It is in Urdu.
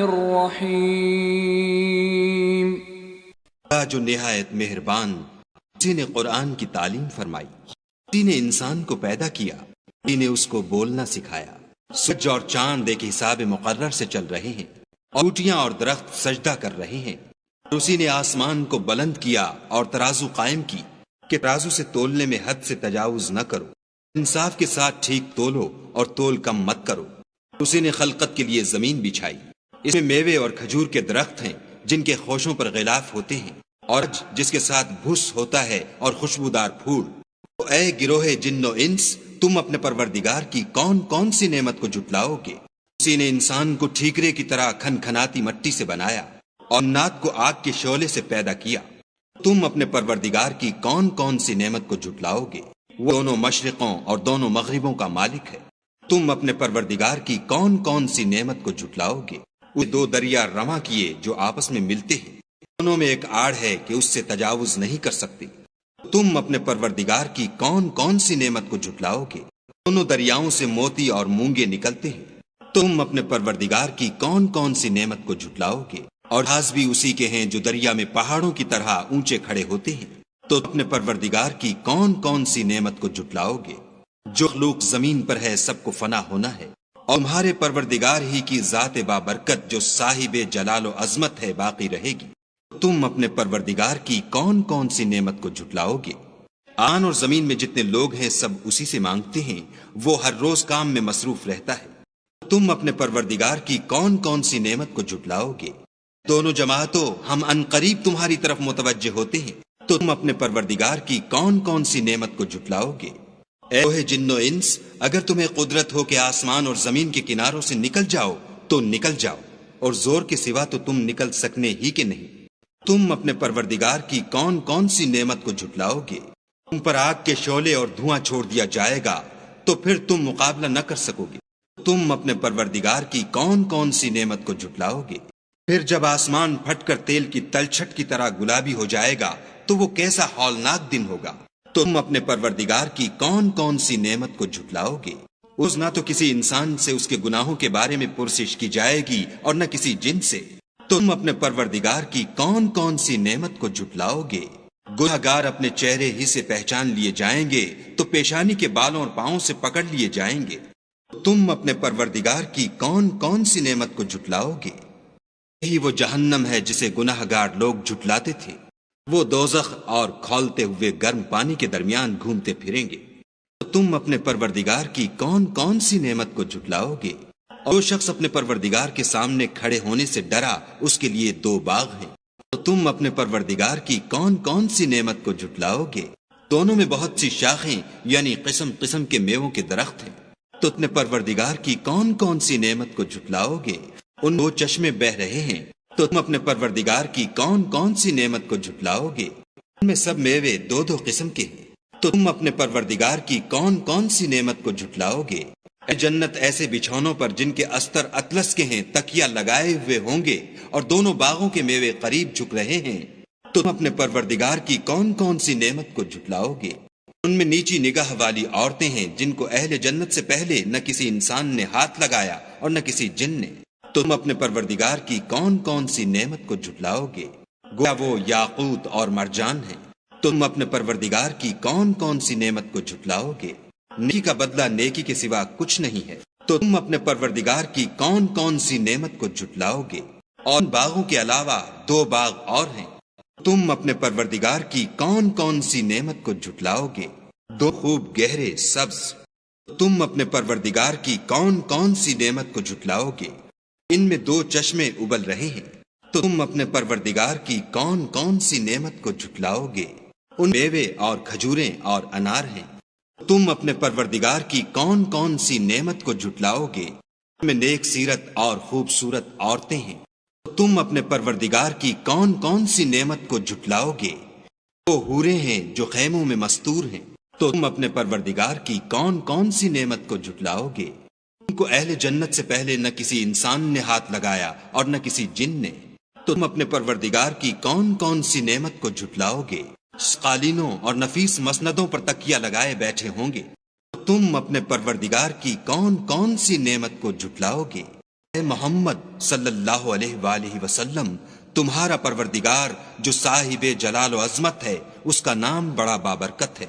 الرحیم۔ جو نہایت مہربان، اسی نے قرآن کی تعلیم فرمائی، اسی نے انسان کو پیدا کیا، اسی نے اس کو بولنا سکھایا۔ سورج اور چاند ایک حساب مقرر سے چل رہے ہیں، اور بوٹیاں اور درخت سجدہ کر رہے ہیں۔ اسی نے آسمان کو بلند کیا اور ترازو قائم کی کہ ترازو سے تولنے میں حد سے تجاوز نہ کرو، انصاف کے ساتھ ٹھیک تولو اور تول کم مت کرو۔ اسی نے خلقت کے لیے زمین بچھائی، اس میں میوے اور کھجور کے درخت ہیں جن کے خوشوں پر غلاف ہوتے ہیں، اور جس کے ساتھ بھس ہوتا ہے اور خوشبودار پھول۔ تو اے گروہ جن و انس، تم اپنے پروردگار کی کون کون سی نعمت کو جھٹلاؤ گے؟ اسی نے انسان کو ٹھیکرے کی طرح کھنکھناتی مٹی سے بنایا اور نات کو آگ کے شعلے سے پیدا کیا۔ تم اپنے پروردگار کی کون کون سی نعمت کو جھٹلاؤ گے؟ وہ دونوں مشرقوں اور دونوں مغربوں کا مالک ہے۔ تم اپنے پروردگار کی کون کون سی نعمت کو جھٹلاؤ گے؟ وہ دو دریا رواں کیے جو آپس میں ملتے ہیں، دونوں میں ایک آڑ ہے کہ اس سے تجاوز نہیں کر سکتے۔ تم اپنے پروردگار کی کون کون سی نعمت کو جھٹلاؤ گے؟ دونوں دریاؤں سے موتی اور مونگے نکلتے ہیں۔ تم اپنے پروردگار کی کون کون سی نعمت کو جھٹلاؤ گے؟ اور گھاس بھی اسی کے ہیں جو دریا میں پہاڑوں کی طرح اونچے کھڑے ہوتے ہیں۔ تو اپنے پروردگار کی کون کون سی نعمت کو جھٹلاؤ گے؟ جو خلوق زمین پر ہے سب کو فنا ہونا ہے، اور تمہارے پروردگار ہی کی ذات بابرکت جو صاحب جلال و عظمت ہے باقی رہے گی۔ تم اپنے پروردگار کی کون کون سی نعمت کو جھٹلاؤ گے؟ آن اور زمین میں جتنے لوگ ہیں سب اسی سے مانگتے ہیں، وہ ہر روز کام میں مصروف رہتا ہے۔ تم اپنے پروردگار کی کون کون سی نعمت کو جھٹلاؤ گے؟ دونوں جماعتوں ہم عنقریب تمہاری طرف متوجہ ہوتے ہیں، تو تم اپنے پروردگار کی کون کون سی نعمت کو جھٹلاؤ گے؟ اے اوہ جن و انس، اگر تمہیں قدرت ہو کہ آسمان اور زمین کے کناروں سے نکل جاؤ تو نکل جاؤ، اور زور کے سوا تو تم نکل سکنے ہی کہ نہیں۔ تم اپنے پروردگار کی کون کون سی نعمت کو جھٹلاؤ گے؟ تم پر آگ کے شعلے اور دھواں چھوڑ دیا جائے گا تو پھر تم مقابلہ نہ کر سکو گے۔ تم اپنے پروردگار کی کون کون سی نعمت کو جھٹلاؤ گے؟ پھر جب آسمان پھٹ کر تیل کی تلچھٹ کی طرح گلابی ہو جائے گا تو وہ کیسا ہولناک دن ہوگا۔ تم اپنے پروردگار کی کون کون سی نعمت کو جھٹلاؤ گے؟ اس نہ تو کسی انسان سے اس کے گناہوں کے بارے میں پرسش کی جائے گی اور نہ کسی جن سے۔ تم اپنے پروردگار کی کون کون سی نعمت کو جھٹلاؤ گے؟ گنہگار اپنے چہرے ہی سے پہچان لیے جائیں گے تو پیشانی کے بالوں اور پاؤں سے پکڑ لیے جائیں گے۔ تم اپنے پروردگار کی کون کون سی نعمت کو جھٹلاؤ گے؟ یہی وہ جہنم ہے جسے گنہگار لوگ جھٹلاتے تھے، وہ دوزخ اور کھولتے ہوئے گرم پانی کے درمیان گھومتے پھریں گے۔ تو تم اپنے پروردگار کی کون کون سی نعمت کو جھٹلاؤ گے؟ اور جو شخص اپنے پروردگار کے سامنے کھڑے ہونے سے ڈرا اس کے لیے دو باغ ہیں۔ تو تم اپنے پروردگار کی کون کون سی نعمت کو جھٹلاؤ گے؟ دونوں میں بہت سی شاخیں یعنی قسم قسم کے میووں کے درخت ہیں۔ تو اپنے پروردگار کی کون کون سی نعمت کو جھٹلاؤ گے؟ ان دو چشمے بہ رہے ہیں۔ تو تم اپنے پروردگار کی کون کون سی نعمت کو جھٹلاؤ گے؟ ان میں سب میوے دو دو قسم کے ہیں۔ تو تم اپنے پروردگار کی کون کون سی نعمت کو جھٹلاؤ گے؟ اے جنت ایسے بچھونوں پر جن کے استر اطلس کے ہیں تکیہ لگائے ہوئے ہوں گے، اور دونوں باغوں کے میوے قریب جھک رہے ہیں۔ تم اپنے پروردگار کی کون کون سی نعمت کو جھٹلاؤ گے؟ ان میں نیچی نگاہ والی عورتیں ہیں جن کو اہل جنت سے پہلے نہ کسی انسان نے ہاتھ لگایا اور نہ کسی جن نے۔ تم اپنے پروردگار کی کون کون سی نعمت کو جھٹلاؤ گے؟ گویا وہ یاقوت اور مرجان ہے۔ تم اپنے پروردگار کی کون کون سی نعمت کو جھٹلاؤ گے؟ نیکی کا بدلہ نیکی کے سوا کچھ نہیں ہے۔ تو تم اپنے پروردگار کی کون کون سی نعمت کو جھٹلاؤ گے؟ اور باغوں کے علاوہ دو باغ اور ہیں۔ تم اپنے پروردگار کی کون کون سی نعمت کو جھٹلاؤ گے؟ دو خوب گہرے سبز۔ تم اپنے پروردگار کی کون کون سی نعمت کو جھٹلاؤ گے؟ ان میں دو چشمے ابل رہے ہیں۔ تو تم اپنے پروردگار کی کون کون سی نعمت کو جھٹلاؤ گے؟ ان میوے اور کھجوریں اور انار ہیں۔ تم اپنے پروردگار کی کون کون سی نعمت کو جھٹلاؤ گے؟ ان میں نیک سیرت اور خوبصورت عورتیں ہیں۔ تم اپنے پروردگار کی کون کون سی نعمت کو جھٹلاؤ گے؟ وہ حوریں ہیں جو خیموں میں مستور ہیں۔ تو تم اپنے پروردگار کی کون کون سی نعمت کو جھٹلاؤ گے؟ ان کو اہل جنت سے پہلے نہ کسی انسان نے ہاتھ لگایا اور نہ کسی جن نے۔ تم اپنے پروردگار کی کون کون سی نعمت کو جھٹلاؤ گے؟ قالینوں اور نفیس مسندوں پر تکیہ لگائے بیٹھے ہوں گے۔ تم اپنے پروردگار کی کون کون سی نعمت کو جھٹلاؤ گے؟ اے محمد صلی اللہ علیہ وآلہ وسلم، تمہارا پروردگار جو صاحب جلال و عظمت ہے، اس کا نام بڑا بابرکت ہے۔